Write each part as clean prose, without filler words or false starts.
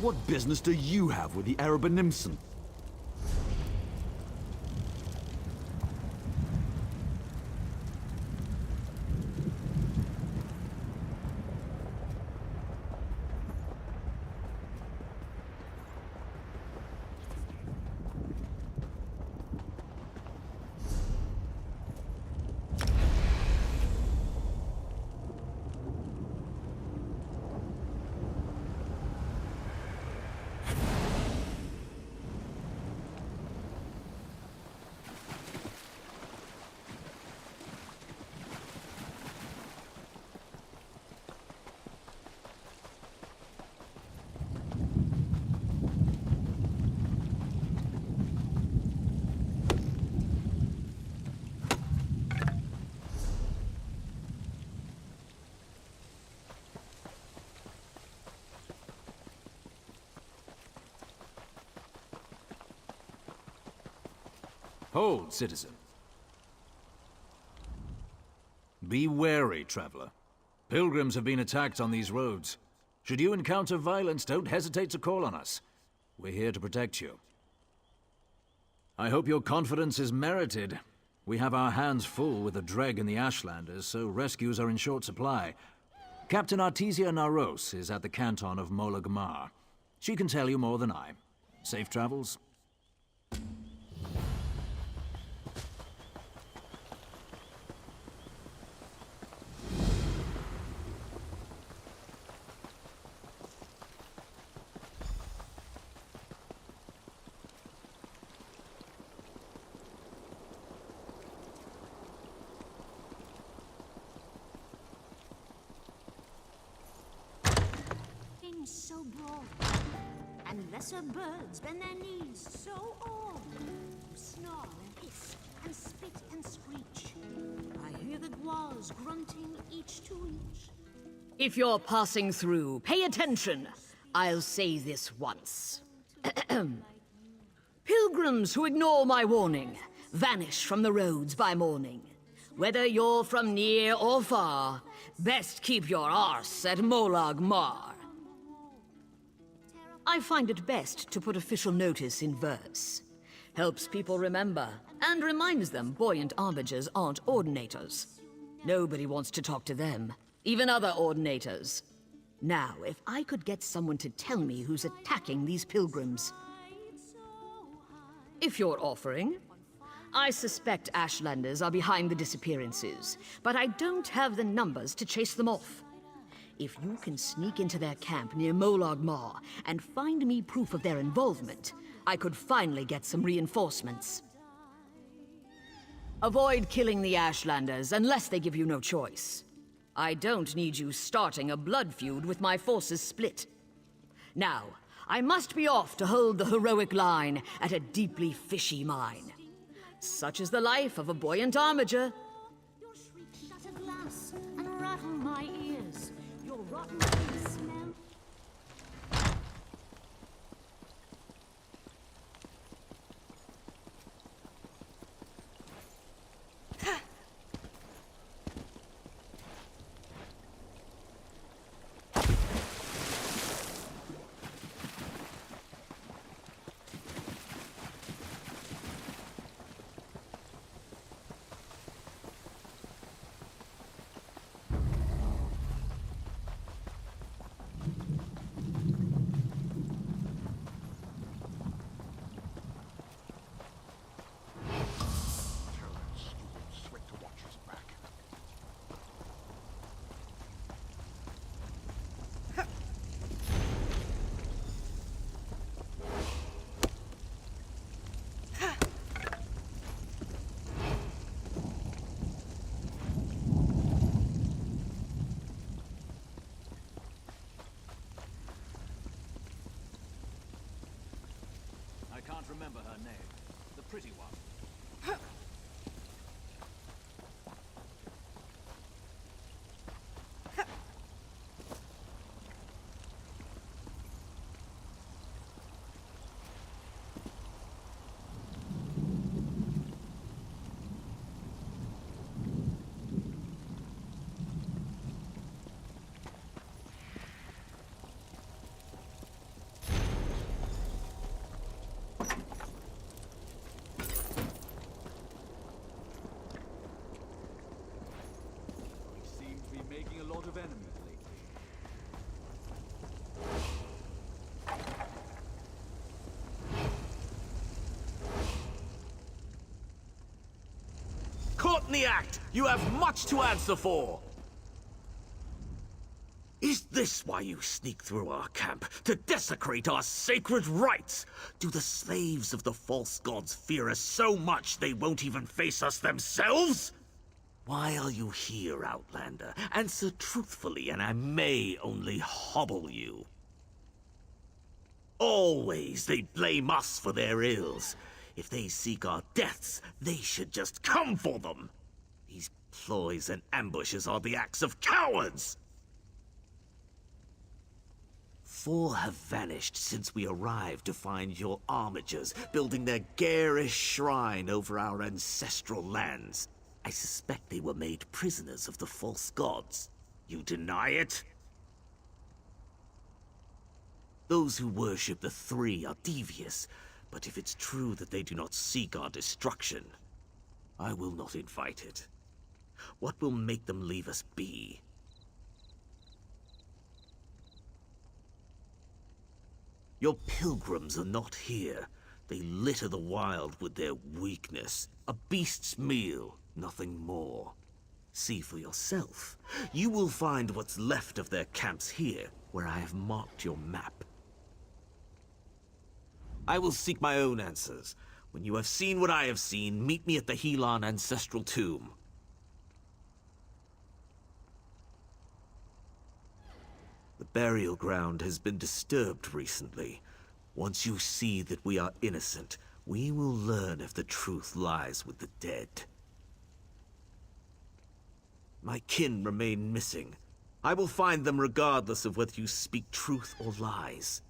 What business do you have with the Erebor-Nimson? Hold, citizen. Be wary, traveler. Pilgrims have been attacked on these roads. Should you encounter violence, don't hesitate to call on us. We're here to protect you. I hope your confidence is merited. We have our hands full with the Dreg and the Ashlanders, so rescues are in short supply. Captain Artesia Naros is at the canton of Molag Mar. She can tell you more than I. Safe travels? So broad, and lesser birds bend their knees so awed, who snarl and hiss and spit and screech. I hear the gwas grunting each to each. If you're passing through, pay attention. I'll say this once. Pilgrims who ignore my warning vanish from the roads by morning. Whether you're from near or far, best keep your arse at Molag Mar. I find it best to put official notice in verse. Helps people remember, and reminds them buoyant armigers aren't ordinators. Nobody wants to talk to them, even other ordinators. Now, if I could get someone to tell me who's attacking these pilgrims. If you're offering. I suspect Ashlanders are behind the disappearances, but I don't have the numbers to chase them off. If you can sneak into their camp near Molag Mar and find me proof of their involvement, I could finally get some reinforcements. Avoid killing the Ashlanders unless they give you no choice. I don't need you starting a blood feud with my forces split. Now, I must be off to hold the heroic line at a deeply fishy mine. Such is the life of a buoyant armiger. Your shrieks shatter glass and rattle my ears. Your rotten eggs smell. I can't remember her name. The pretty one. of enemies lately? Caught in the act! You have much to answer for! Is this why you sneak through our camp? To desecrate our sacred rites? Do the slaves of the false gods fear us so much they won't even face us themselves? Why are you here, Outlander? Answer truthfully, and I may only hobble you. Always they blame us for their ills. If they seek our deaths, they should just come for them. These ploys and ambushes are the acts of cowards! 4 have vanished since we arrived to find your armigers building their garish shrine over our ancestral lands. I suspect they were made prisoners of the false gods. You deny it? Those who worship the Three are devious, but if it's true that they do not seek our destruction, I will not invite it. What will make them leave us be? Your pilgrims are not here. They litter the wild with their weakness. A beast's meal, nothing more. See for yourself. You will find what's left of their camps here, where I have marked your map. I will seek my own answers. When you have seen what I have seen, meet me at the Helon Ancestral Tomb. The burial ground has been disturbed recently. Once you see that we are innocent, we will learn if the truth lies with the dead. My kin remain missing. I will find them regardless of whether you speak truth or lies.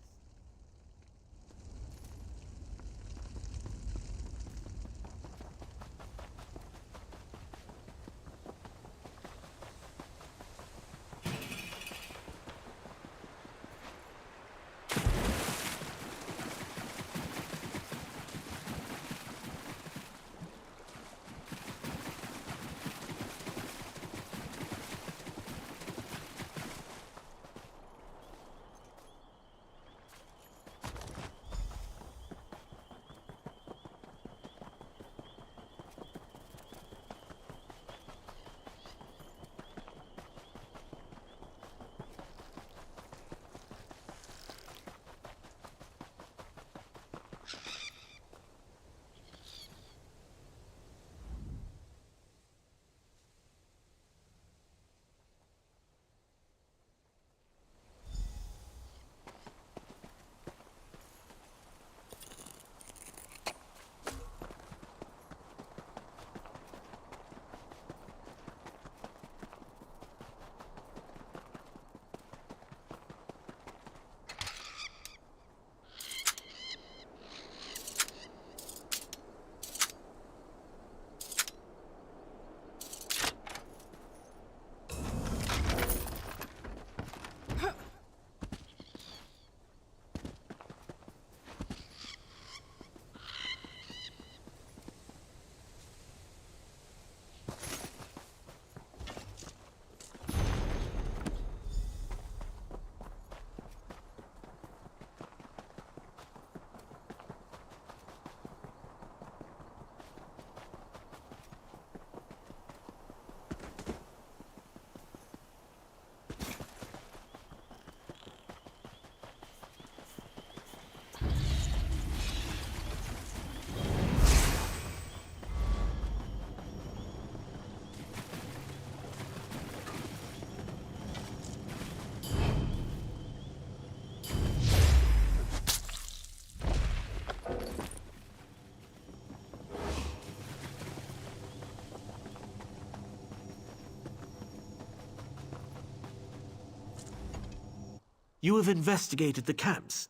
You have investigated the camps.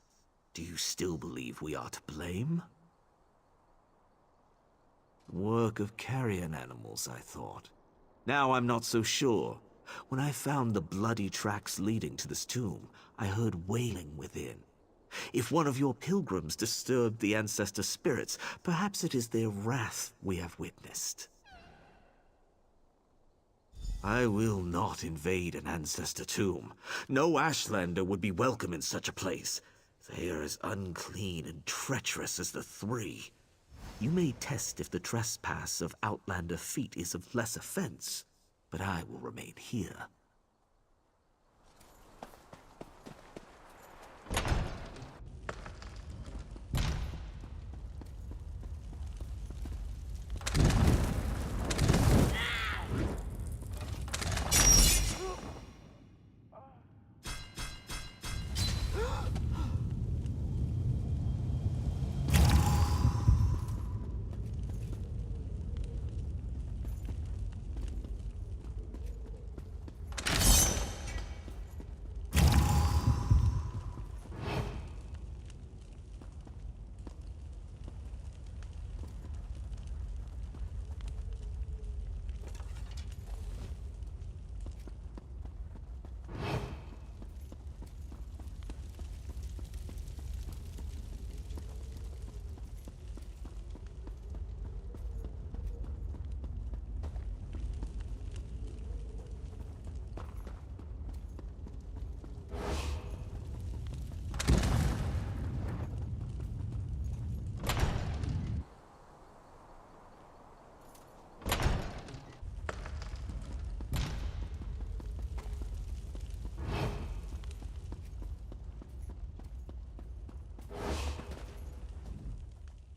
Do you still believe we are to blame? Work of carrion animals, I thought. Now I'm not so sure. When I found the bloody tracks leading to this tomb, I heard wailing within. If one of your pilgrims disturbed the ancestor spirits, perhaps it is their wrath we have witnessed. I will not invade an ancestor tomb. No Ashlander would be welcome in such a place. They are as unclean and treacherous as the Three. You may test if the trespass of Outlander feet is of less offense, but I will remain here.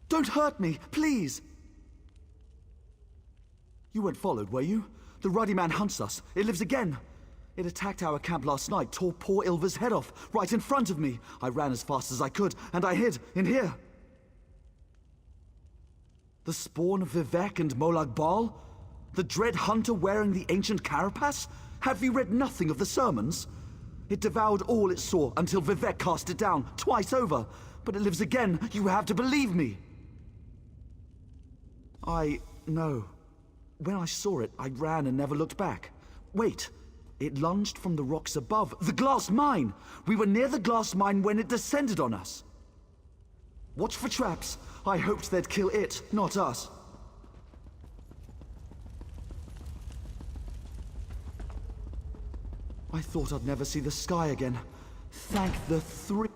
Don't hurt me, please! You weren't followed, were you? The Ruddy Man hunts us. It lives again. It attacked our camp last night, tore poor Ilva's head off, right in front of me. I ran as fast as I could, and I hid in here. The spawn of Vivek and Molag Bal? The dread hunter wearing the ancient carapace? Have you read nothing of the sermons? It devoured all it saw until Vivek cast it down, twice over. But it lives again. You have to believe me. I know. When I saw it, I ran and never looked back. Wait. It lunged from the rocks above. The glass mine! We were near the glass mine when it descended on us. Watch for traps. I hoped they'd kill it, not us. I thought I'd never see the sky again. Thank the Three...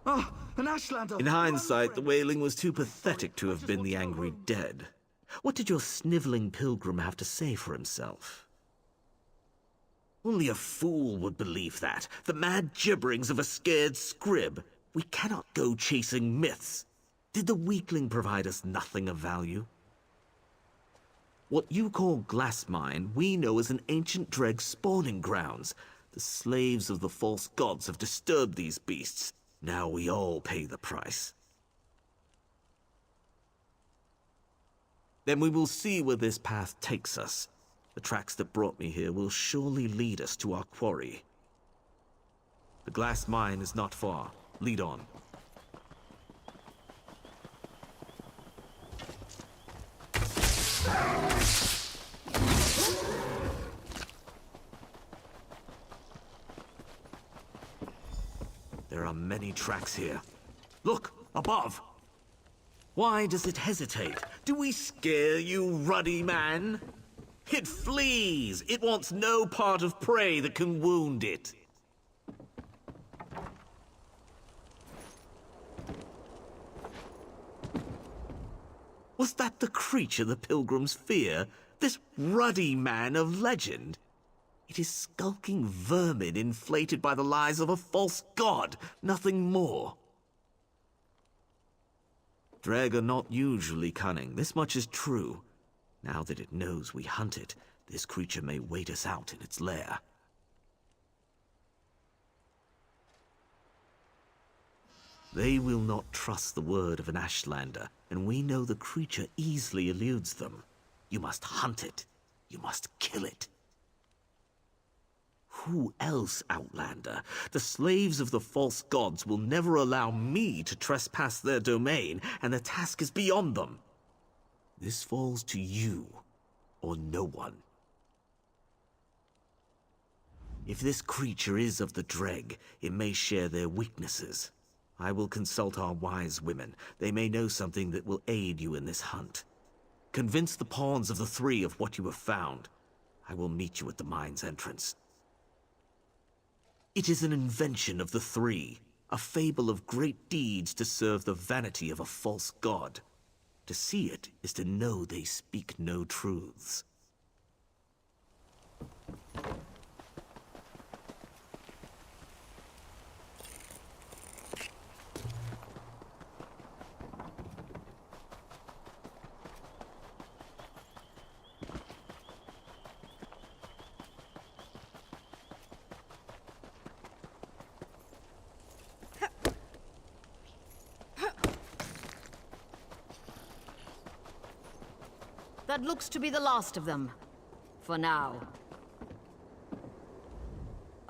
Ah! An Ashlander! In hindsight, the wailing was too pathetic to have been the angry dead. What did your sniveling pilgrim have to say for himself? Only a fool would believe that. The mad gibberings of a scared scrib. We cannot go chasing myths. Did the weakling provide us nothing of value? What you call Glassmine, we know as an ancient dreg spawning grounds. The slaves of the false gods have disturbed these beasts. Now we all pay the price. Then we will see where this path takes us. The tracks that brought me here will surely lead us to our quarry. The glass mine is not far. Lead on. There are many tracks here. Look, above! Why does it hesitate? Do we scare you, ruddy man? It flees! It wants no part of prey that can wound it. Was that the creature the pilgrims fear? This ruddy man of legend? It is skulking vermin inflated by the lies of a false god, nothing more. Dreg are not usually cunning, this much is true. Now that it knows we hunt it, this creature may wait us out in its lair. They will not trust the word of an Ashlander, and we know the creature easily eludes them. You must hunt it. You must kill it. Who else, Outlander? The slaves of the false gods will never allow me to trespass their domain, and the task is beyond them. This falls to you, or no one. If this creature is of the Dreg, it may share their weaknesses. I will consult our wise women. They may know something that will aid you in this hunt. Convince the pawns of the three of what you have found. I will meet you at the mine's entrance. It is an invention of the three, a fable of great deeds to serve the vanity of a false god. To see it is to know they speak no truths. That looks to be the last of them. For now.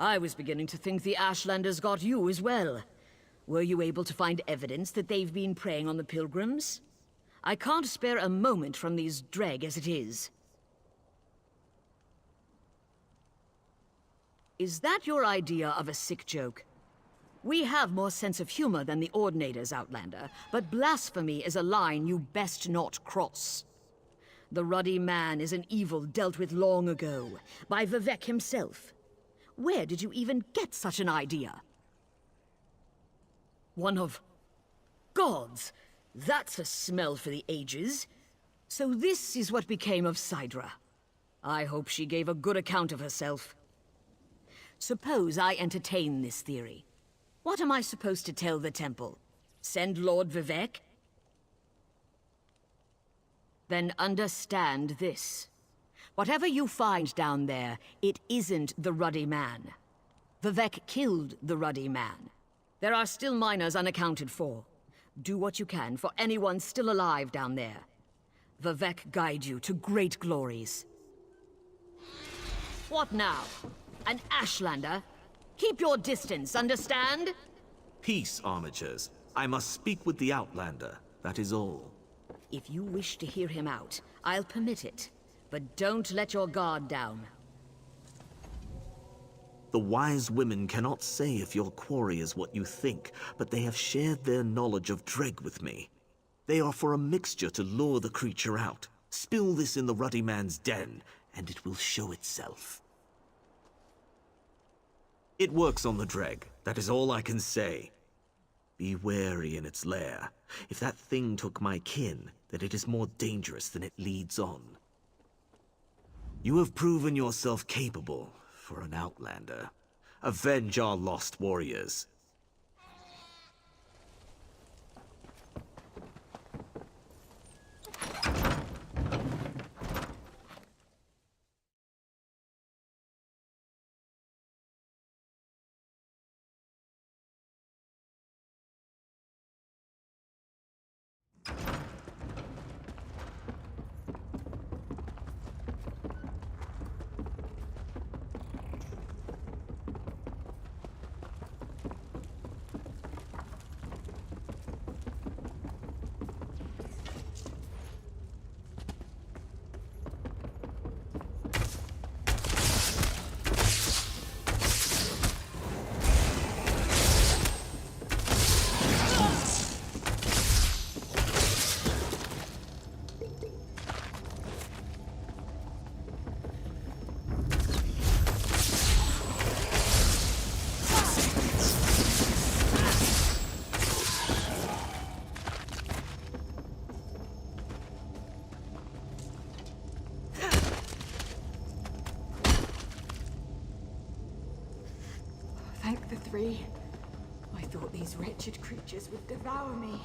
I was beginning to think the Ashlanders got you as well. Were you able to find evidence that they've been preying on the pilgrims? I can't spare a moment from these Dreg as it is. Is that your idea of a sick joke? We have more sense of humor than the Ordinators, Outlander, but blasphemy is a line you best not cross. The Ruddy Man is an evil dealt with long ago, by Vivec himself. Where did you even get such an idea? One of gods. That's a smell for the ages. So this is what became of Sidra. I hope she gave a good account of herself. Suppose I entertain this theory. What am I supposed to tell the temple? Send Lord Vivec? Then understand this. Whatever you find down there, it isn't the Ruddy Man. Vivec killed the Ruddy Man. There are still miners unaccounted for. Do what you can for anyone still alive down there. Vivec guide you to great glories. What now? An Ashlander? Keep your distance, understand? Peace, armigers. I must speak with the Outlander, that is all. If you wish to hear him out, I'll permit it. But don't let your guard down. The wise women cannot say if your quarry is what you think, but they have shared their knowledge of Dreg with me. They offer a mixture to lure the creature out. Spill this in the Ruddy Man's den, and it will show itself. It works on the Dreg, that is all I can say. Be wary in its lair. If that thing took my kin, then it is more dangerous than it leads on. You have proven yourself capable for an Outlander. Avenge our lost warriors. Thank the three. I thought these wretched creatures would devour me.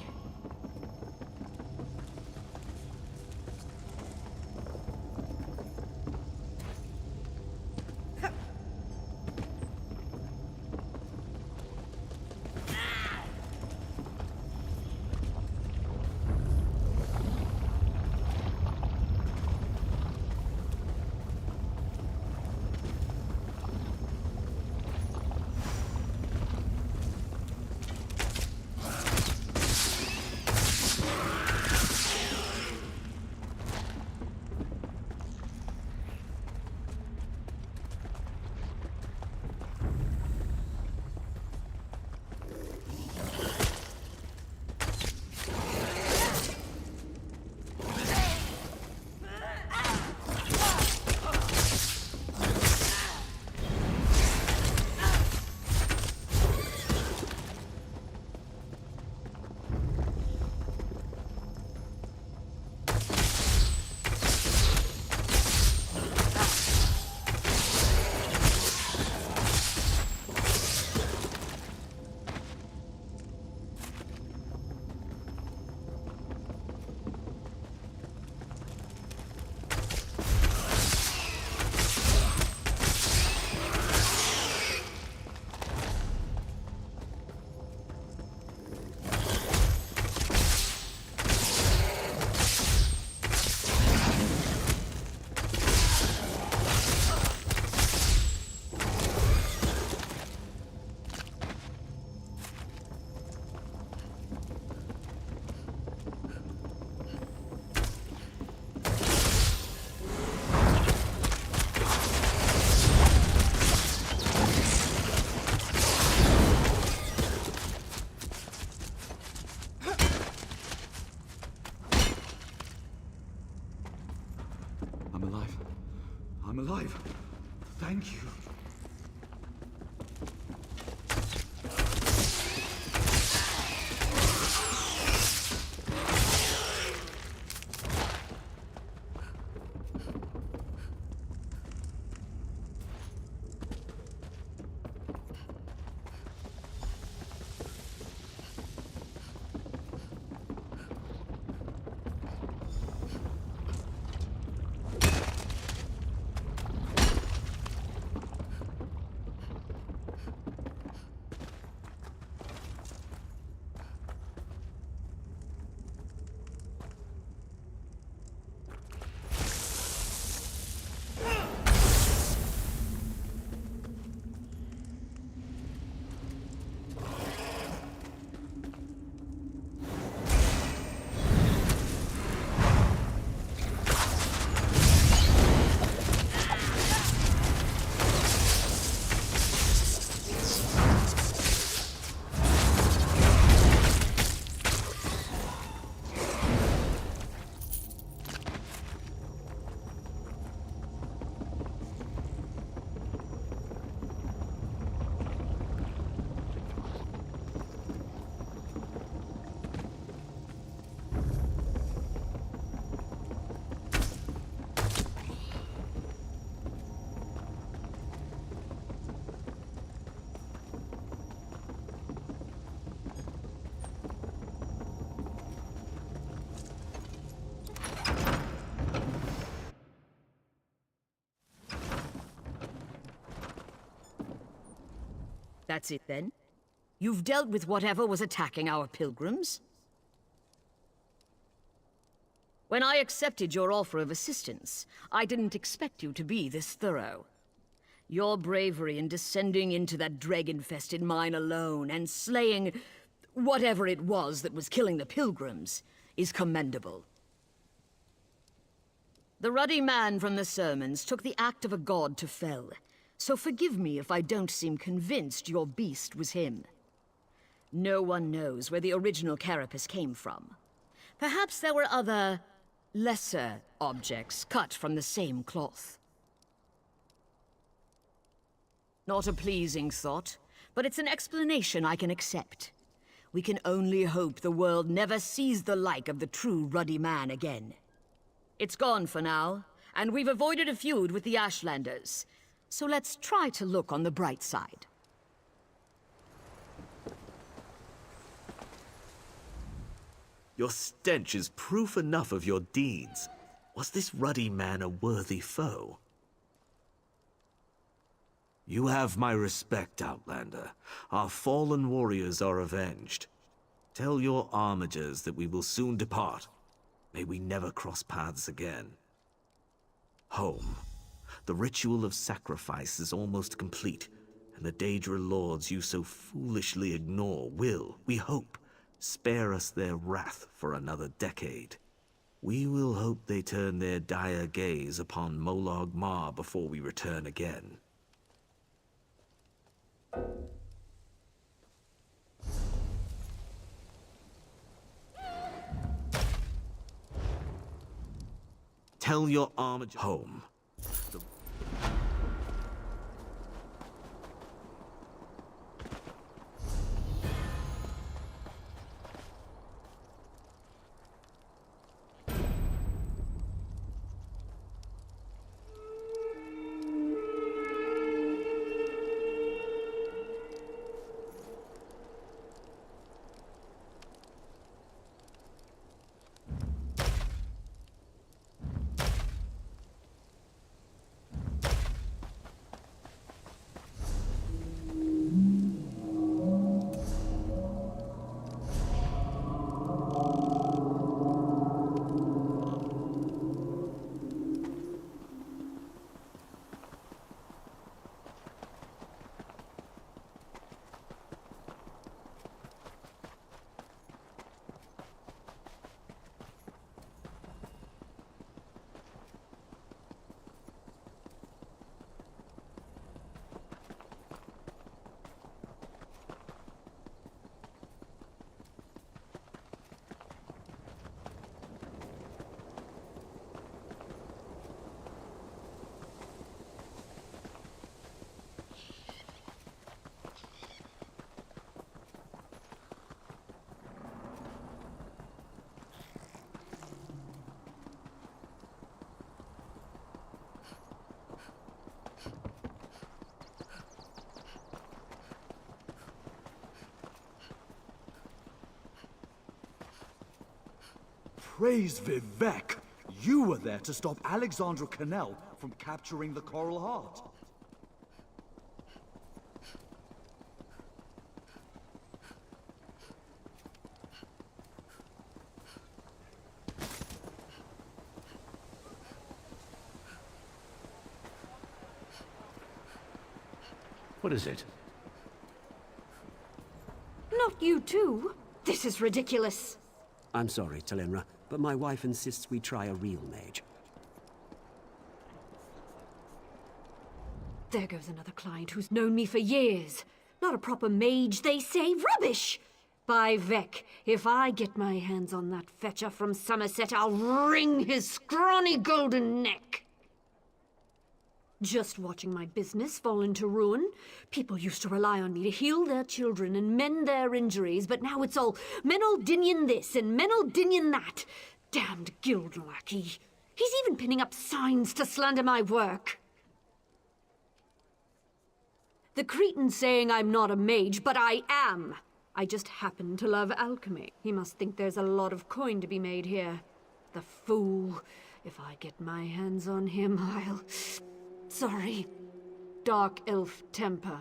I'm alive. Thank you. That's it then? You've dealt with whatever was attacking our pilgrims? When I accepted your offer of assistance, I didn't expect you to be this thorough. Your bravery in descending into that dragon-infested mine alone and slaying whatever it was that was killing the pilgrims is commendable. The ruddy man from the sermons took the act of a god to fell, so forgive me if I don't seem convinced your beast was him. No one knows where the original carapace came from. Perhaps there were other, lesser objects cut from the same cloth. Not a pleasing thought, but it's an explanation I can accept. We can only hope the world never sees the like of the true ruddy man again. It's gone for now, and we've avoided a feud with the Ashlanders. So let's try to look on the bright side. Your stench is proof enough of your deeds. Was this ruddy man a worthy foe? You have my respect, Outlander. Our fallen warriors are avenged. Tell your armigers that we will soon depart. May we never cross paths again. Home. The ritual of sacrifice is almost complete, and the Daedra lords you so foolishly ignore will, we hope, spare us their wrath for another decade. We will hope they turn their dire gaze upon Molag Mar before we return again. Tell your armiger home. Praise Vivek! You were there to stop Alexandra Cannell from capturing the Coral Heart. What is it? Not you too. This is ridiculous. I'm sorry, Talenra, but my wife insists we try a real mage. There goes another client who's known me for years. Not a proper mage, they say. Rubbish! By Vec, if I get my hands on that fetcher from Somerset, I'll wring his scrawny golden neck. Just watching my business fall into ruin. People used to rely on me to heal their children and mend their injuries, but now it's all Menaldinian this and Menaldinian that. Damned guild lackey. He's even pinning up signs to slander my work. The Cretan's saying I'm not a mage, but I am. I just happen to love alchemy. He must think there's a lot of coin to be made here. The fool. If I get my hands on him, I'll... Sorry. Dark elf temper.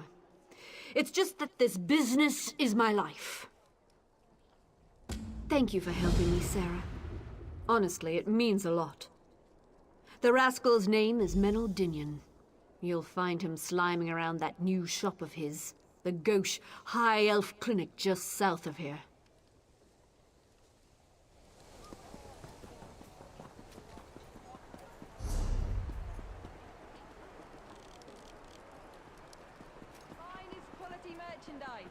It's just that this business is my life. Thank you for helping me, Sarah. Honestly, it means a lot. The rascal's name is Menaldinian. You'll find him sliming around that new shop of his, the Gauche High Elf Clinic just south of here. Finest quality merchandise.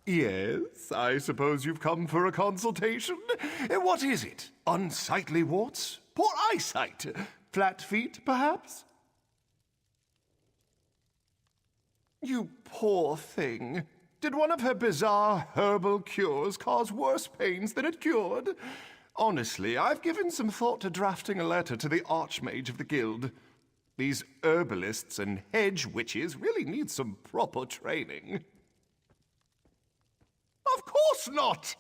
Yes, I suppose you've come for a consultation. What is it? Unsightly warts? Poor eyesight? Flat feet, perhaps? You poor thing. Did one of her bizarre herbal cures cause worse pains than it cured? Honestly, I've given some thought to drafting a letter to the Archmage of the Guild. These herbalists and hedge witches really need some proper training. Of course not!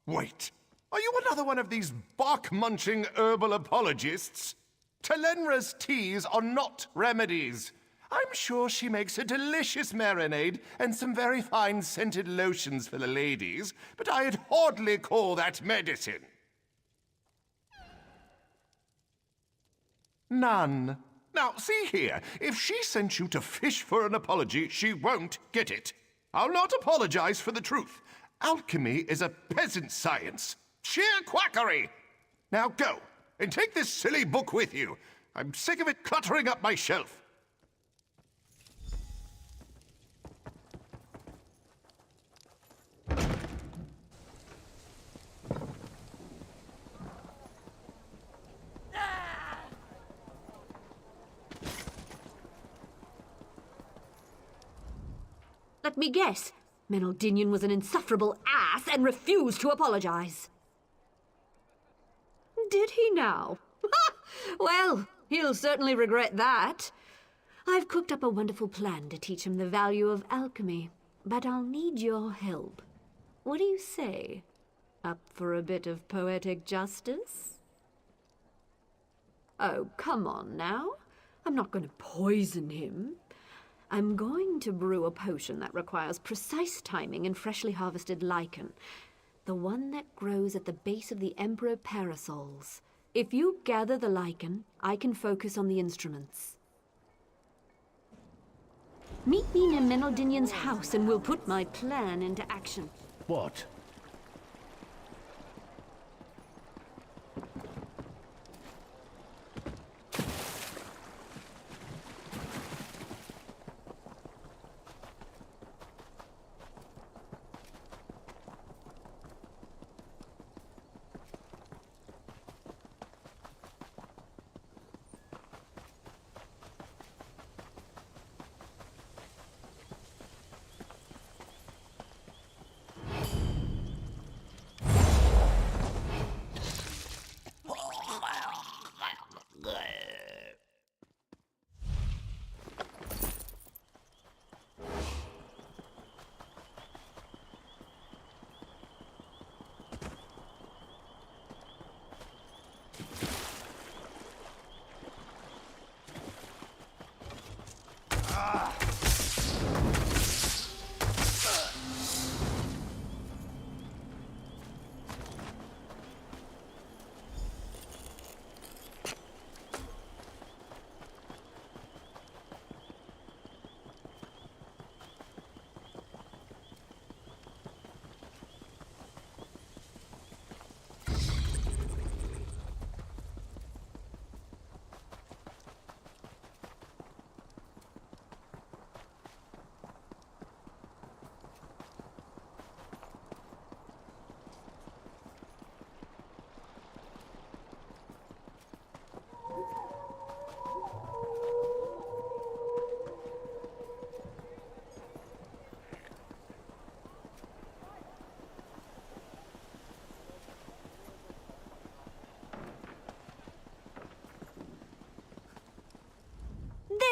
Wait, are you another one of these bark-munching herbal apologists? Talenra's teas are not remedies. I'm sure she makes a delicious marinade and some very fine scented lotions for the ladies, but I'd hardly call that medicine. None. Now, see here, if she sent you to fish for an apology, she won't get it. I'll not apologize for the truth. Alchemy is a peasant science. Sheer quackery! Now go, and take this silly book with you. I'm sick of it cluttering up my shelf. Let me guess. Menaldinian was an insufferable ass and refused to apologize. Did he now? Well, he'll certainly regret that. I've cooked up a wonderful plan to teach him the value of alchemy, but I'll need your help. What do you say? Up for a bit of poetic justice? Oh, come on now. I'm not going to poison him. I'm going to brew a potion that requires precise timing and freshly harvested lichen. The one that grows at the base of the Emperor Parasols. If you gather the lichen, I can focus on the instruments. Meet me near Menaldinian's house and we'll put my plan into action. What?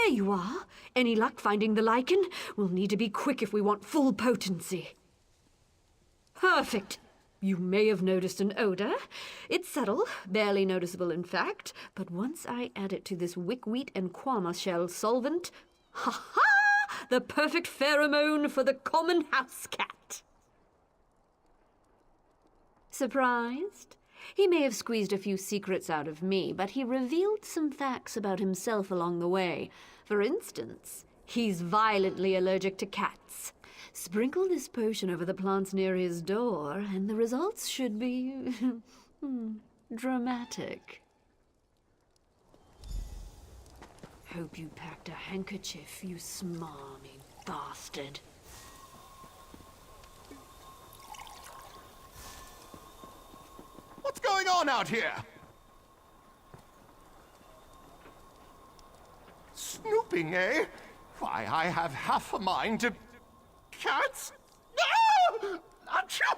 There you are. Any luck finding the lichen? We'll need to be quick if we want full potency. Perfect. You may have noticed an odor. It's subtle, barely noticeable in fact, but once I add it to this wickweed and quama shell solvent, ha-ha! The perfect pheromone for the common house cat. Surprised? He may have squeezed a few secrets out of me, but he revealed some facts about himself along the way. For instance, he's violently allergic to cats. Sprinkle this potion over the plants near his door, and the results should be dramatic. Hope you packed a handkerchief, you smarmy bastard. What's going on out here? Snooping, eh? Why, I have half a mind to... Cats? No! Achoo!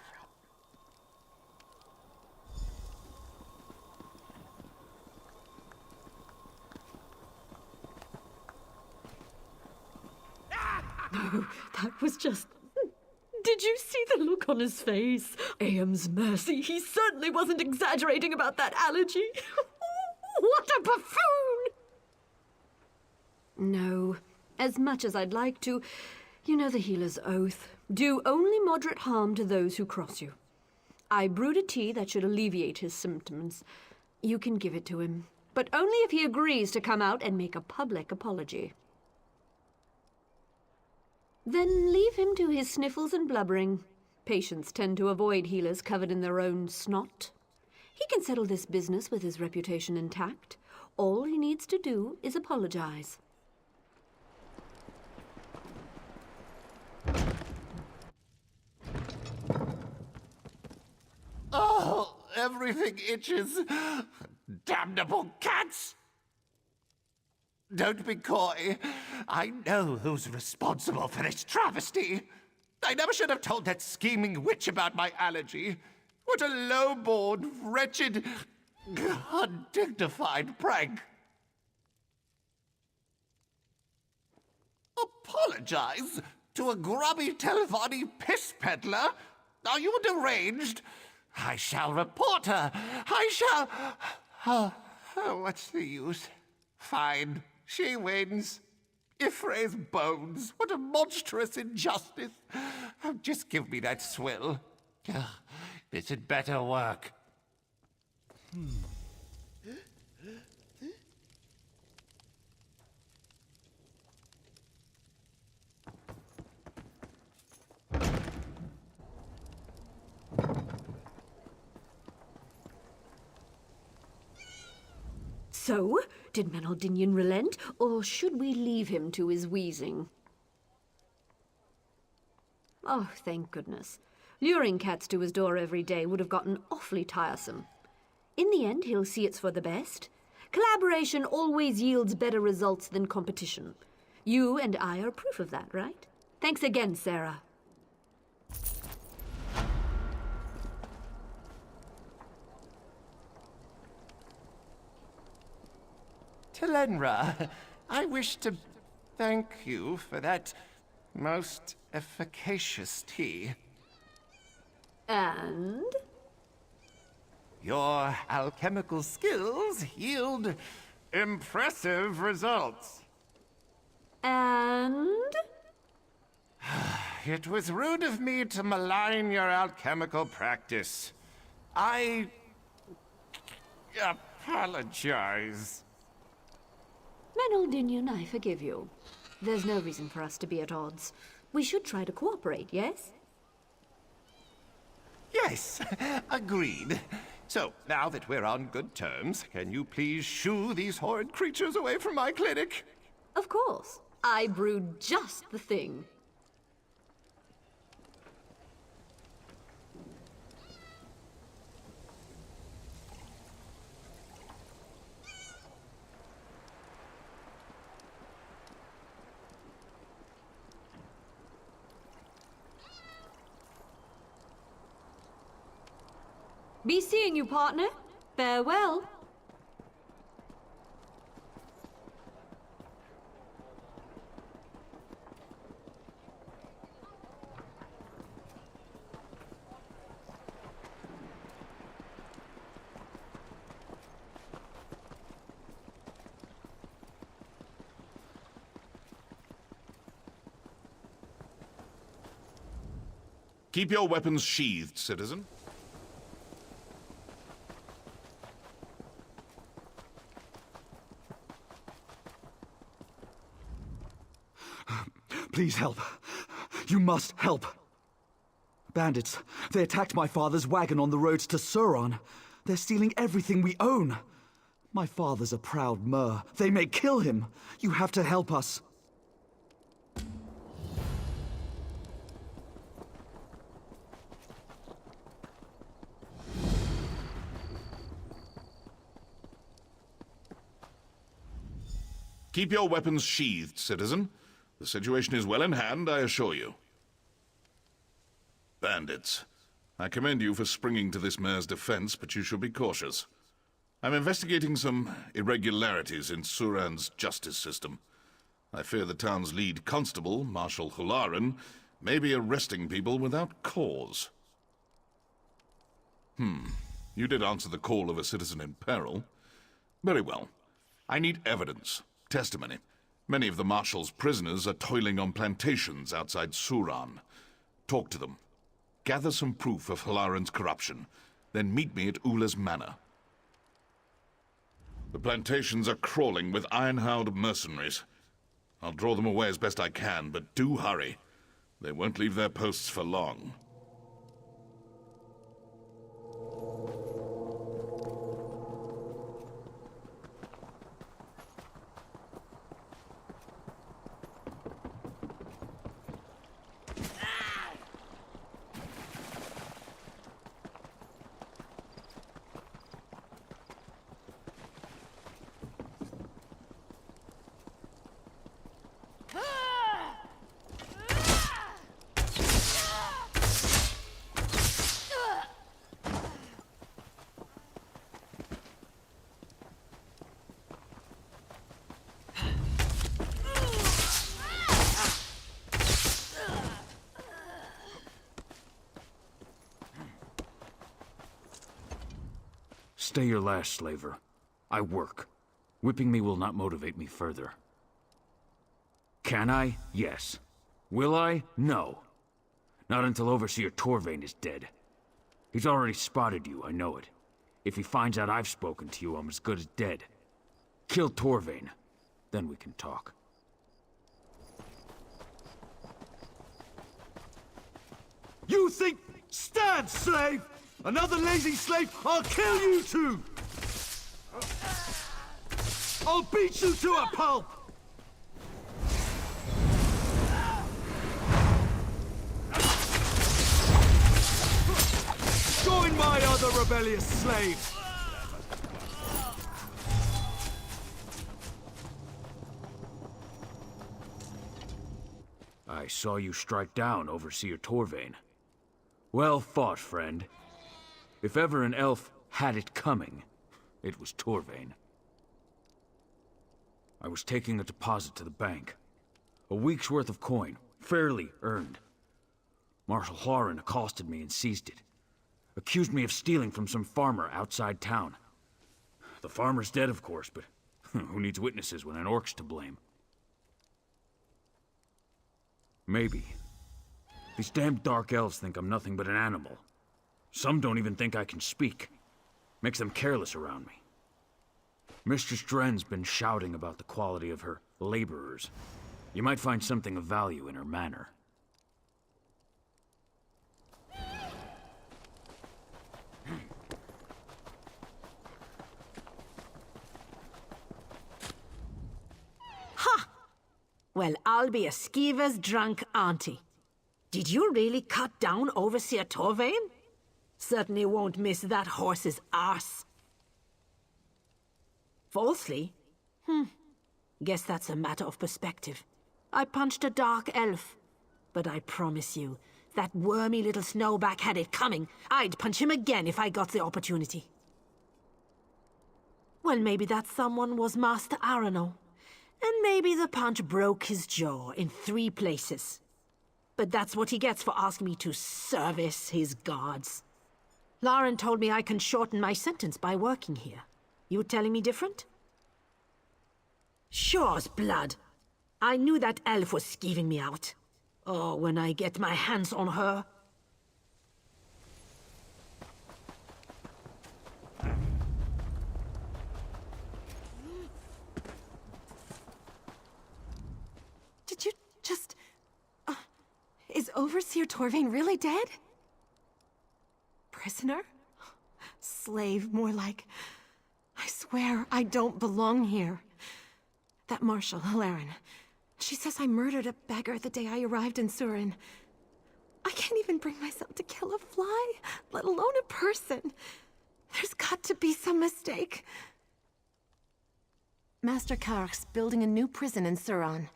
That was just... Did you see the look on his face? Aem's mercy, he certainly wasn't exaggerating about that allergy. What a buffoon! No, as much as I'd like to, you know the healer's oath. Do only moderate harm to those who cross you. I brewed a tea that should alleviate his symptoms. You can give it to him, but only if he agrees to come out and make a public apology. Then leave him to his sniffles and blubbering. Patients tend to avoid healers covered in their own snot. He can settle this business with his reputation intact. All he needs to do is apologize. Oh, everything itches. Damnable cats! Don't be coy. I know who's responsible for this travesty. I never should have told that scheming witch about my allergy. What a low-born, wretched, undignified prank. Apologize to a grubby Telvanni piss peddler? Are you deranged? I shall report her. I shall... Oh, what's the use? Fine. She wins. Ifre's bones. What a monstrous injustice. Oh, just give me that swill. This had better work. So, did Manaldinian relent, or should we leave him to his wheezing? Oh, thank goodness. Luring cats to his door every day would have gotten awfully tiresome. In the end, he'll see it's for the best. Collaboration always yields better results than competition. You and I are proof of that, right? Thanks again, Sarah. Telenra, I wish to thank you for that most efficacious tea. And? Your alchemical skills yield impressive results. And? It was rude of me to malign your alchemical practice. I apologize. Manaldinian, I forgive you. There's no reason for us to be at odds. We should try to cooperate, yes? Yes, agreed. So, now that we're on good terms, can you please shoo these horrid creatures away from my clinic? Of course. I brewed just the thing. Be seeing you, partner. Farewell. Keep your weapons sheathed, citizen. Please help. You must help. Bandits. They attacked my father's wagon on the roads to Sauron. They're stealing everything we own. My father's a proud Mer. They may kill him. You have to help us. Keep your weapons sheathed, citizen. The situation is well in hand, I assure you. Bandits. I commend you for springing to this mayor's defense, but you should be cautious. I'm investigating some irregularities in Suran's justice system. I fear the town's lead constable, Marshal Hularan, may be arresting people without cause. You did answer the call of a citizen in peril. Very well. I need evidence, testimony. Many of the Marshal's prisoners are toiling on plantations outside Suran. Talk to them. Gather some proof of Hularan's corruption. Then meet me at Ula's manor. The plantations are crawling with iron-howled mercenaries. I'll draw them away as best I can, but do hurry. They won't leave their posts for long. Stay your last, slaver. I work. Whipping me will not motivate me further. Can I? Yes. Will I? No. Not until Overseer Torvain is dead. He's already spotted you, I know it. If he finds out I've spoken to you, I'm as good as dead. Kill Torvain, then we can talk. You think... Stand, slave! Another lazy slave, I'll kill you too! I'll beat you to a pulp! Join my other rebellious slaves! I saw you strike down Overseer Torvain. Well fought, friend. If ever an elf had it coming, it was Torvain. I was taking a deposit to the bank. A week's worth of coin, fairly earned. Marshal Hularan accosted me and seized it. Accused me of stealing from some farmer outside town. The farmer's dead, of course, but who needs witnesses when an orc's to blame? Maybe. These damned dark elves think I'm nothing but an animal. Some don't even think I can speak. Makes them careless around me. Mistress Dren's been shouting about the quality of her laborers. You might find something of value in her manner. Ha! Well, I'll be a skeever's drunk auntie. Did you really cut down Overseer Torvain? Certainly won't miss that horse's arse. Falsely? Guess that's a matter of perspective. I punched a dark elf. But I promise you, that wormy little snowback had it coming. I'd punch him again if I got the opportunity. Well, maybe that someone was Master Arano. And maybe the punch broke his jaw in 3 places. But that's what he gets for asking me to service his gods. Lauren told me I can shorten my sentence by working here. You telling me different? Sure's blood. I knew that elf was skeeving me out. Oh, when I get my hands on her. Overseer Torvain really dead? Prisoner? Slave, more like. I swear I don't belong here. That Marshal, Hilaren, she says I murdered a beggar the day I arrived in Surin. I can't even bring myself to kill a fly, let alone a person. There's got to be some mistake. Master Kark's building a new prison in Suron,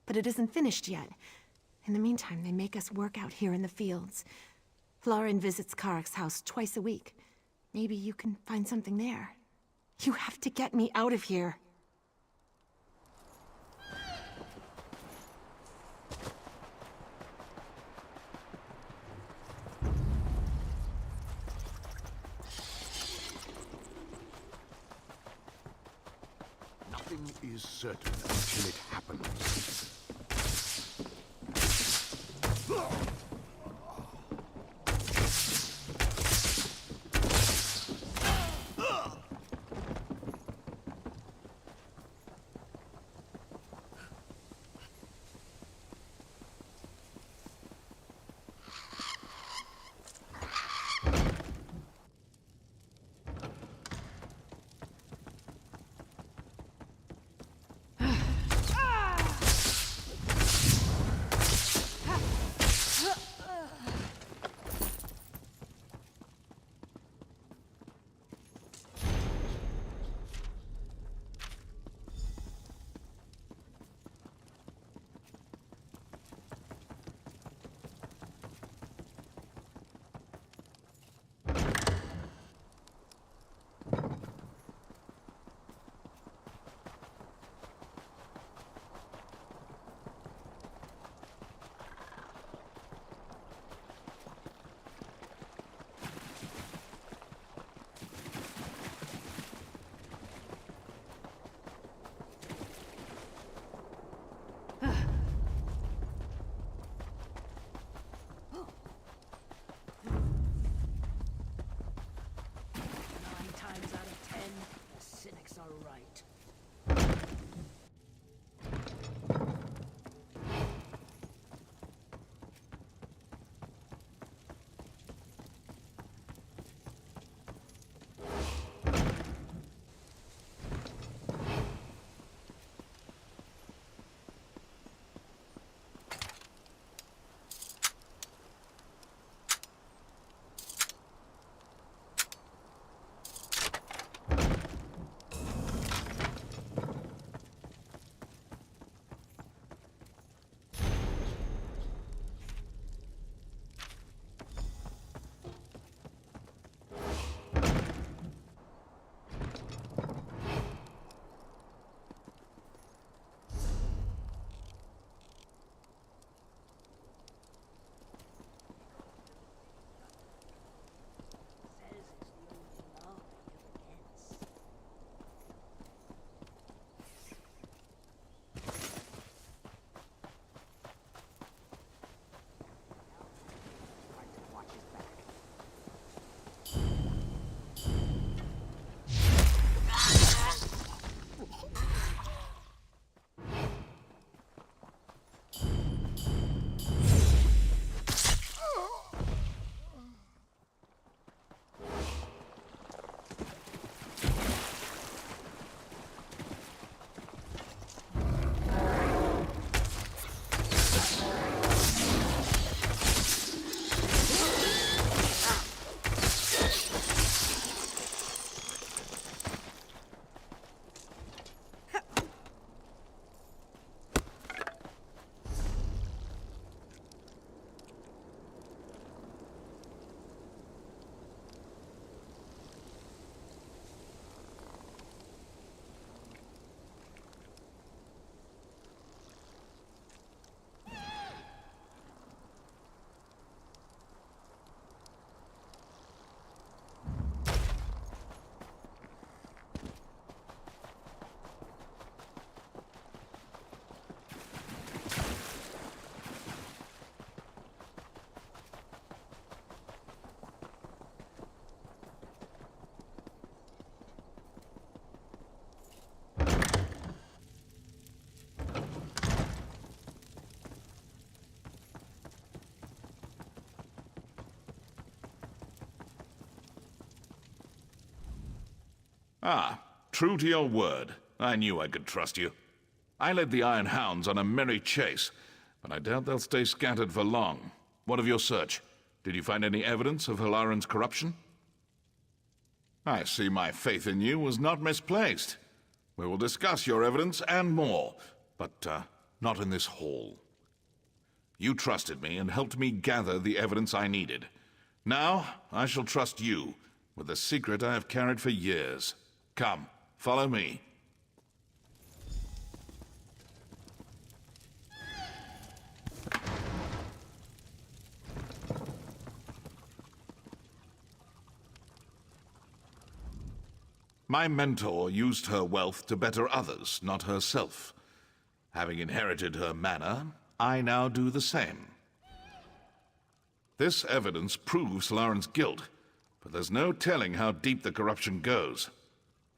but it isn't finished yet. In the meantime, they make us work out here in the fields. Flaren visits Kark's house twice a week. Maybe you can find something there. You have to get me out of here. Nothing is certain until it happens. Ah, true to your word. I knew I could trust you. I led the Iron Hounds on a merry chase, but I doubt they'll stay scattered for long. What of your search? Did you find any evidence of Halaran's corruption? I see my faith in you was not misplaced. We will discuss your evidence and more, but not in this hall. You trusted me and helped me gather the evidence I needed. Now, I shall trust you with a secret I have carried for years. Come, follow me. My mentor used her wealth to better others, not herself. Having inherited her manor, I now do the same. This evidence proves Halaran's guilt, but there's no telling how deep the corruption goes.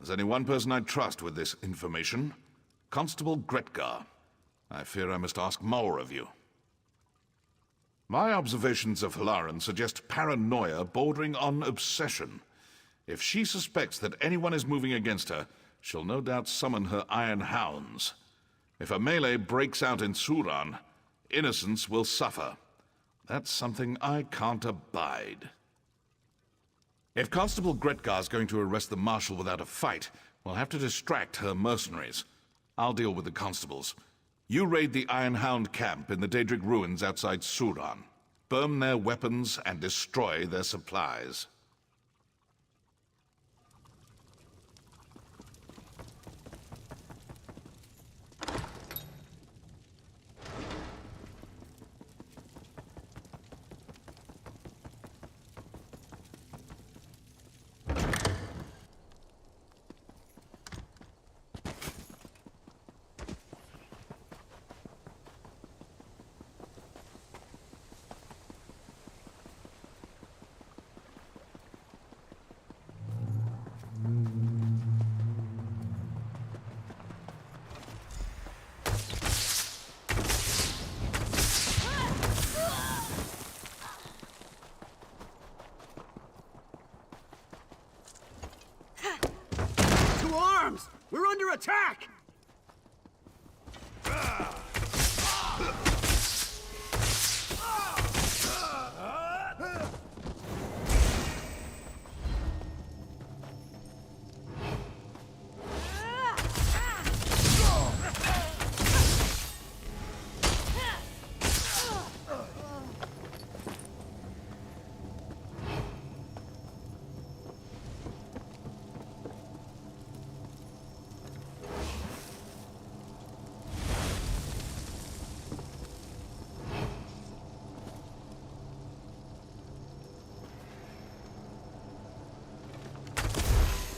There's only one person I trust with this information, Constable Gretgar. I fear I must ask more of you. My observations of Halaran suggest paranoia bordering on obsession. If she suspects that anyone is moving against her, she'll no doubt summon her Iron Hounds. If a melee breaks out in Suran, innocents will suffer. That's something I can't abide. If Constable Gretgar's going to arrest the Marshal without a fight, we'll have to distract her mercenaries. I'll deal with the constables. You raid the Iron Hound camp in the Daedric ruins outside Suran. Burn their weapons and destroy their supplies. We're under attack!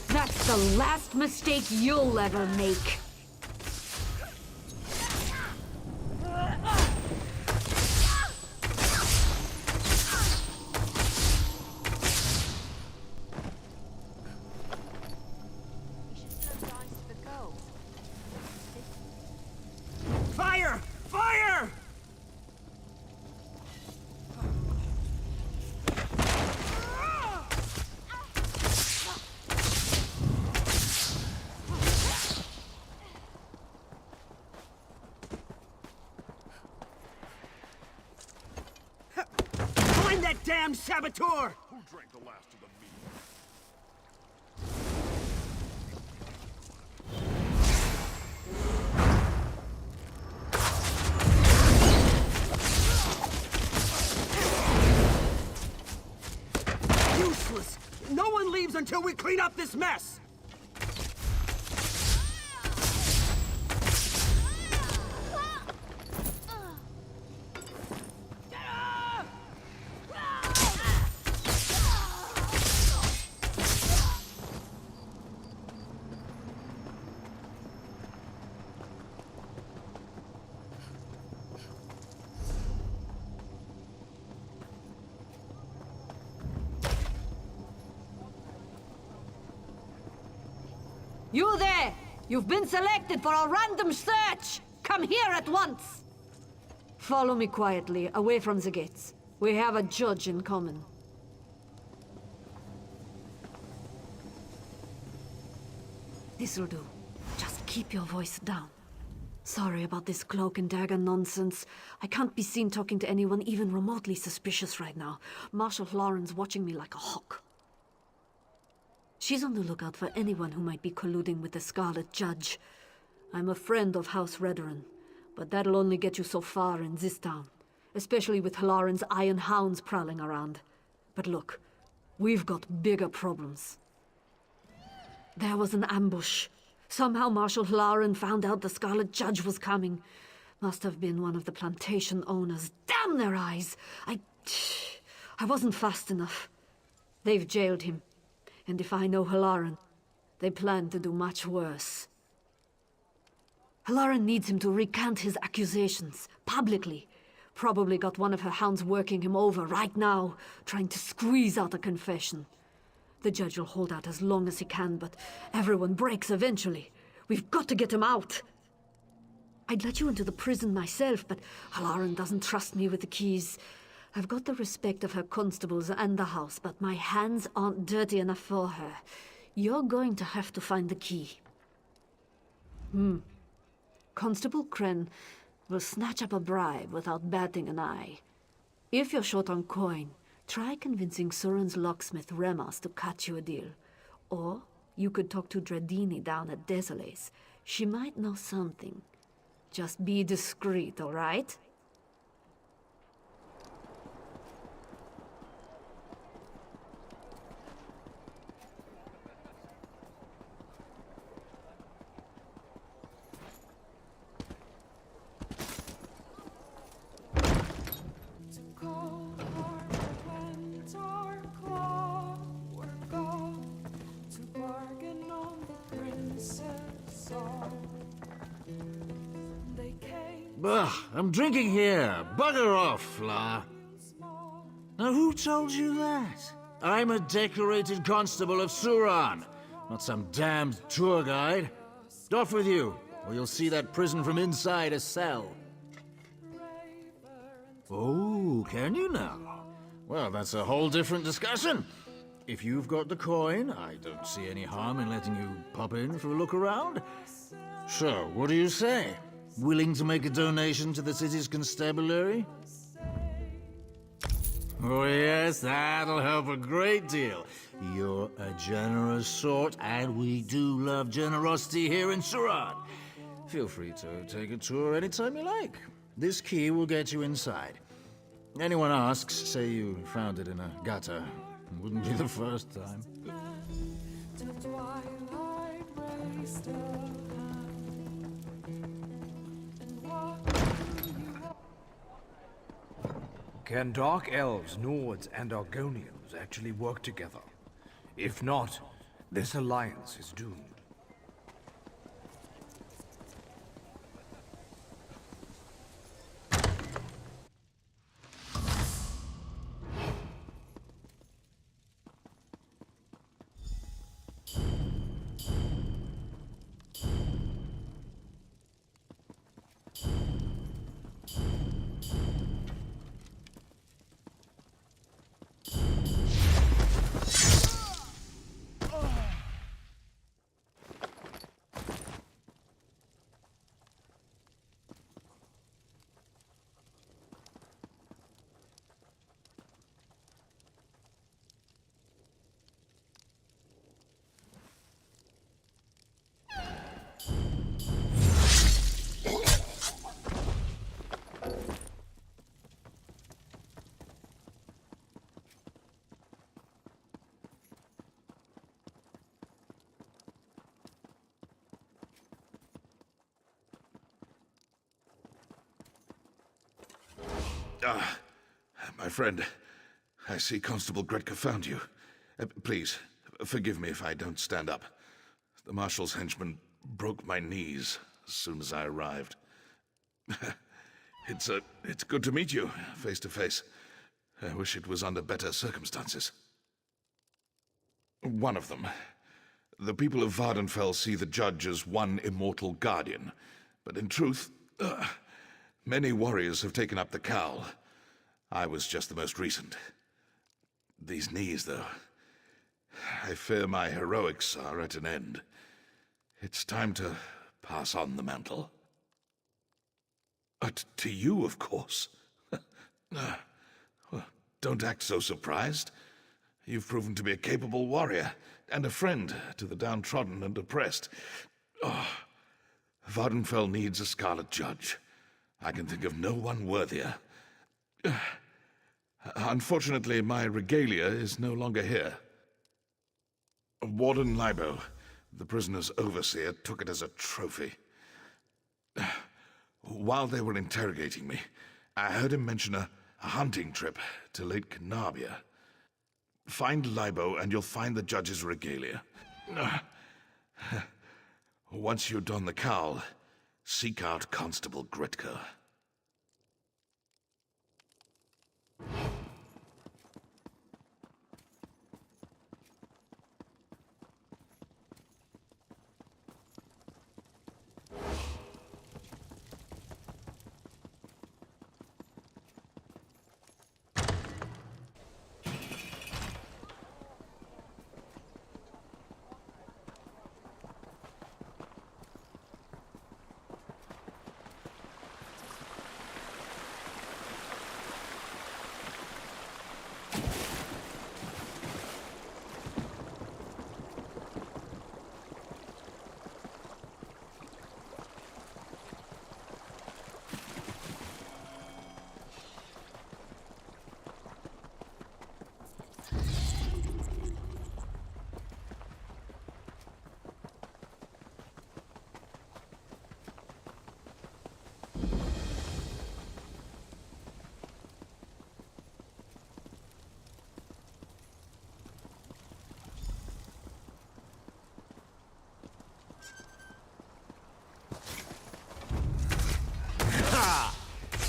That's the last mistake you'll ever make. Fire! Fire! Find that damn saboteur! Who drank the last of the meat? Useless! No one leaves until we clean up this mess! You there! You've been selected for a random search! Come here at once! Follow me quietly, away from the gates. We have a judge in common. This'll do. Just keep your voice down. Sorry about this cloak and dagger nonsense. I can't be seen talking to anyone even remotely suspicious right now. Marshal Lawrence watching me like a hawk. She's on the lookout for anyone who might be colluding with the Scarlet Judge. I'm a friend of House Redoran, but that'll only get you so far in this town, especially with Halaran's iron hounds prowling around. But look, we've got bigger problems. There was an ambush. Somehow Marshal Halaran found out the Scarlet Judge was coming. Must have been one of the plantation owners. Damn their eyes! I wasn't fast enough. They've jailed him. And if I know Halaran, they plan to do much worse. Halaran needs him to recant his accusations, publicly. Probably got one of her hounds working him over right now, trying to squeeze out a confession. The judge will hold out as long as he can, but everyone breaks eventually. We've got to get him out. I'd let you into the prison myself, but Halaran doesn't trust me with the keys. I've got the respect of her constables and the house, but my hands aren't dirty enough for her. You're going to have to find the key. Constable Kren will snatch up a bribe without batting an eye. If you're short on coin, try convincing Surin's locksmith Remas to cut you a deal. Or you could talk to Dredini down at Desoles. She might know something. Just be discreet, all right? Bah, I'm drinking here. Bugger off, Fla. Now, who told you that? I'm a decorated constable of Suran, not some damned tour guide. Off with you, or you'll see that prison from inside a cell. Oh, can you now? Well, that's a whole different discussion. If you've got the coin, I don't see any harm in letting you pop in for a look around. So, what do you say? Willing to make a donation to the city's constabulary? Oh yes, that'll help a great deal. You're a generous sort, and we do love generosity here in Suran. Feel free to take a tour anytime you like. This key will get you inside. Anyone asks, say you found it in a gutter. Wouldn't be the first time. Can Dark Elves, Nords, and Argonians actually work together? If not, this alliance is doomed. My friend, I see Constable Gretka found you. Please, forgive me if I don't stand up. The Marshal's henchman broke my knees as soon as I arrived. It's good to meet you, face to face. I wish it was under better circumstances. One of them. The people of Vardenfell see the Judge as one immortal guardian. But in truth, many warriors have taken up the cowl. I was just the most recent. These knees, though. I fear my heroics are at an end. It's time to pass on the mantle. To you, of course. Well, don't act so surprised. You've proven to be a capable warrior and a friend to the downtrodden and oppressed. Oh, Vardenfell needs a Scarlet Judge. I can think of no one worthier. Unfortunately, my regalia is no longer here. Warden Libo, the prisoner's overseer, took it as a trophy. While they were interrogating me, I heard him mention a hunting trip to Lake Canabia. Find Libo and you'll find the judge's regalia. Once you don the cowl, seek out Constable Gretka.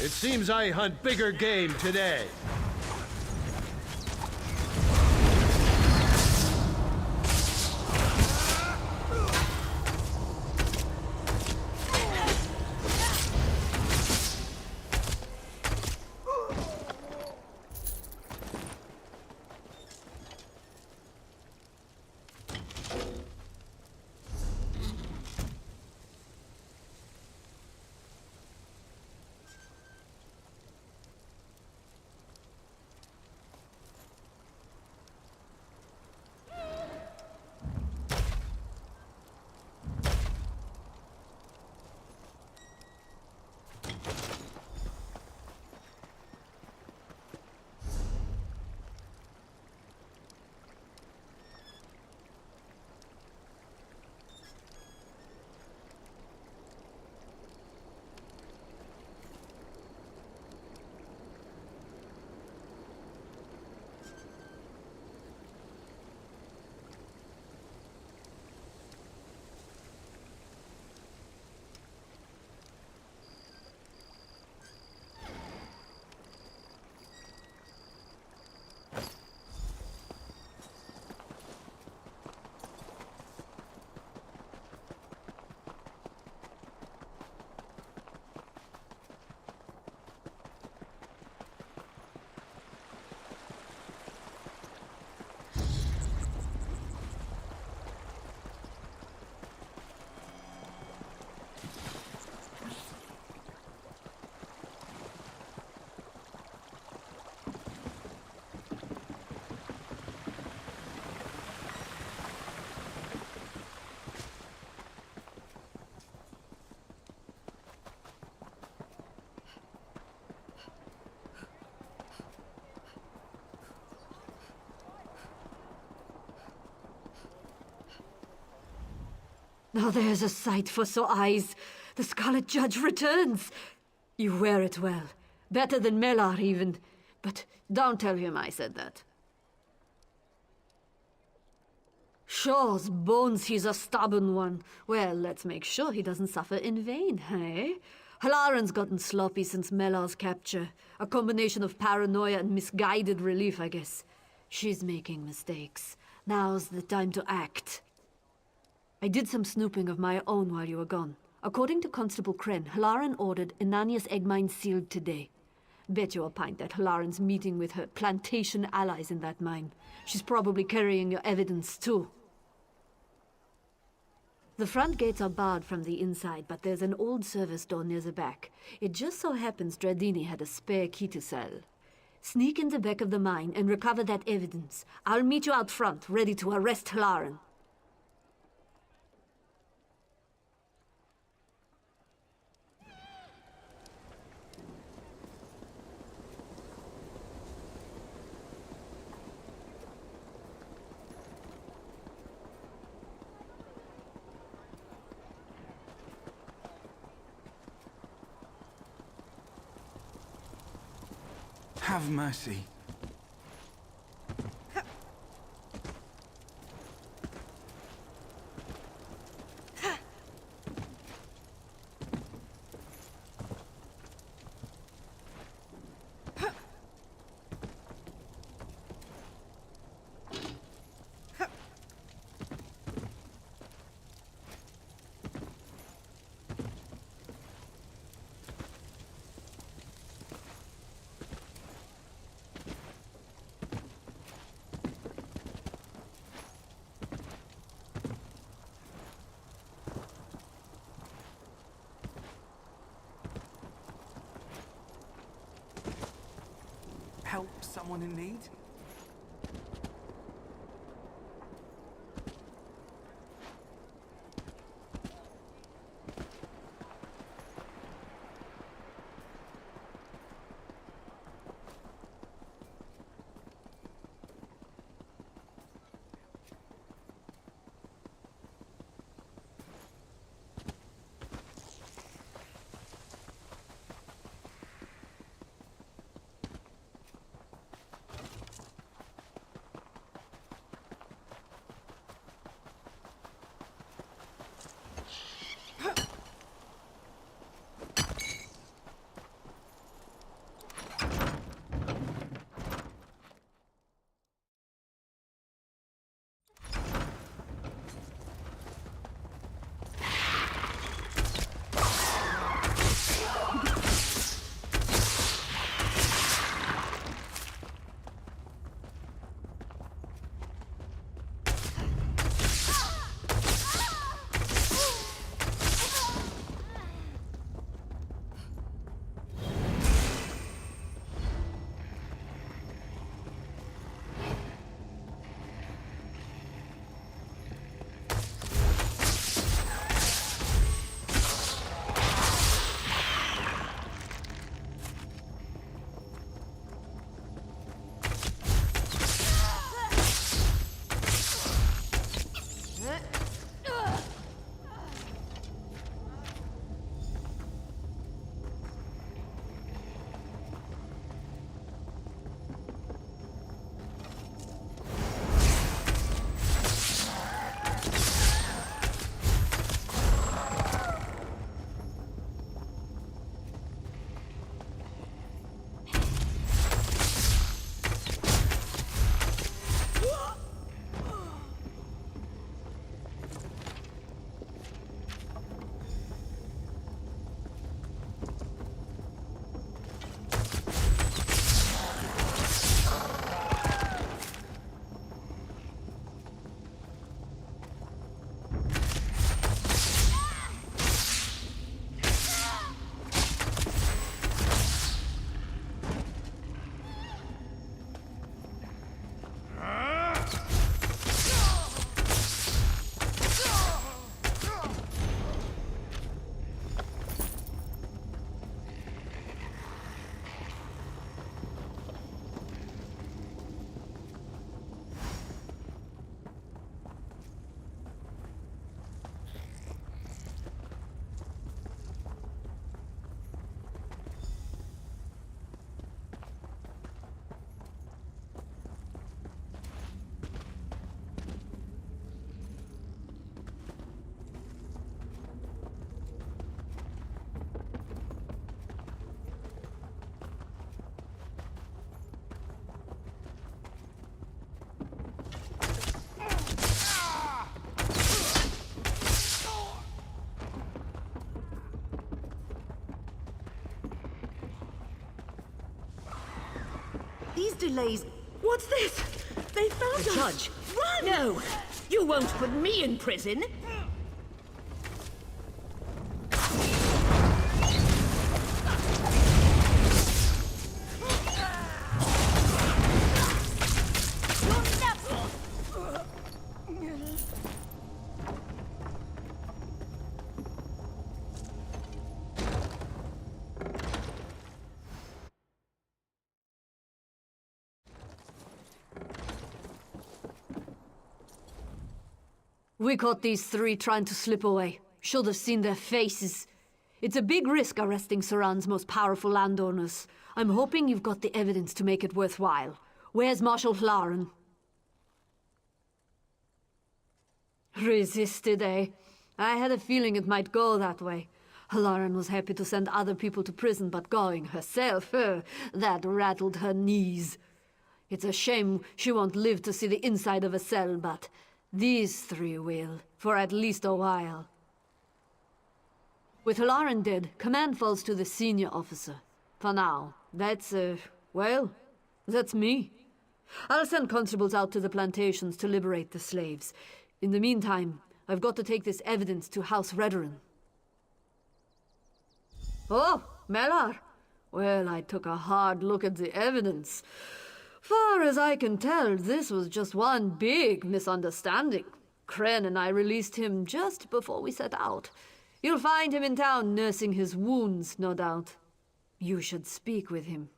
It seems I hunt bigger game today. Now there's a sight for sore eyes. The Scarlet Judge returns. You wear it well. Better than Melar, even. But don't tell him I said that. Shaw's bones, he's a stubborn one. Well, let's make sure he doesn't suffer in vain, hey? Halaran's gotten sloppy since Melar's capture. A combination of paranoia and misguided relief, I guess. She's making mistakes. Now's the time to act. I did some snooping of my own while you were gone. According to Constable Kren, Halaran ordered Ananias egg mine sealed today. Bet you a pint that Halaran's meeting with her plantation allies in that mine. She's probably carrying your evidence, too. The front gates are barred from the inside, but there's an old service door near the back. It just so happens Dradini had a spare key to sell. Sneak in the back of the mine and recover that evidence. I'll meet you out front, ready to arrest Hlaren. Have mercy. Help someone in need? These delays... What's this? They found us! Judge! Run! No! You won't put me in prison! We caught these three trying to slip away. Should have seen their faces. It's a big risk arresting Suran's most powerful landowners. I'm hoping you've got the evidence to make it worthwhile. Where's Marshal Hlaren? Resisted, eh? I had a feeling it might go that way. Hlaren was happy to send other people to prison, but going herself, that rattled her knees. It's a shame she won't live to see the inside of a cell, but these three will, for at least a while. With Hlaren dead, command falls to the senior officer. For now, that's me. I'll send constables out to the plantations to liberate the slaves. In the meantime, I've got to take this evidence to House Redoran. Oh, Melar. Well, I took a hard look at the evidence. Far as I can tell, this was just one big misunderstanding. Kren and I released him just before we set out. You'll find him in town nursing his wounds, no doubt. You should speak with him.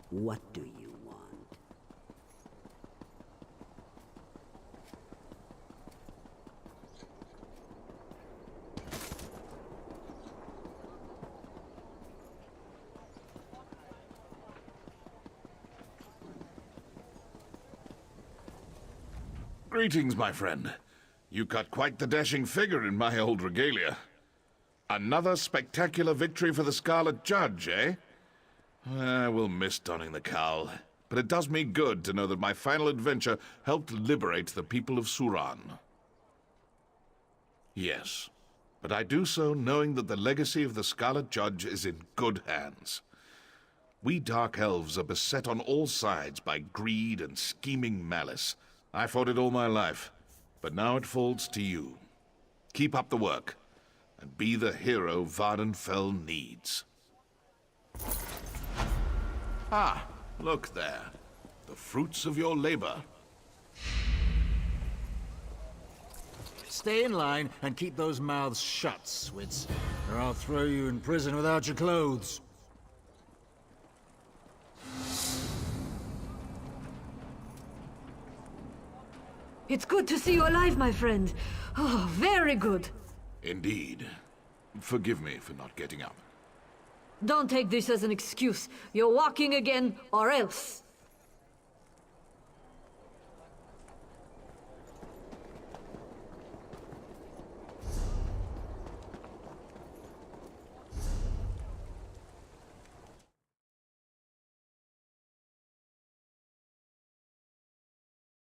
What do you want? Greetings, my friend. You cut quite the dashing figure in my old regalia. Another spectacular victory for the Scarlet Judge, eh? I will miss donning the cowl, but it does me good to know that my final adventure helped liberate the people of Suran. Yes, but I do so knowing that the legacy of the Scarlet Judge is in good hands. We Dark Elves are beset on all sides by greed and scheming malice. I fought it all my life, but now it falls to you. Keep up the work, and be the hero Vardenfell needs. Ah, look there. The fruits of your labor. Stay in line and keep those mouths shut, Switz, or I'll throw you in prison without your clothes. It's good to see you alive, my friend. Oh, very good. Indeed. Forgive me for not getting up. Don't take this as an excuse. You're walking again, or else.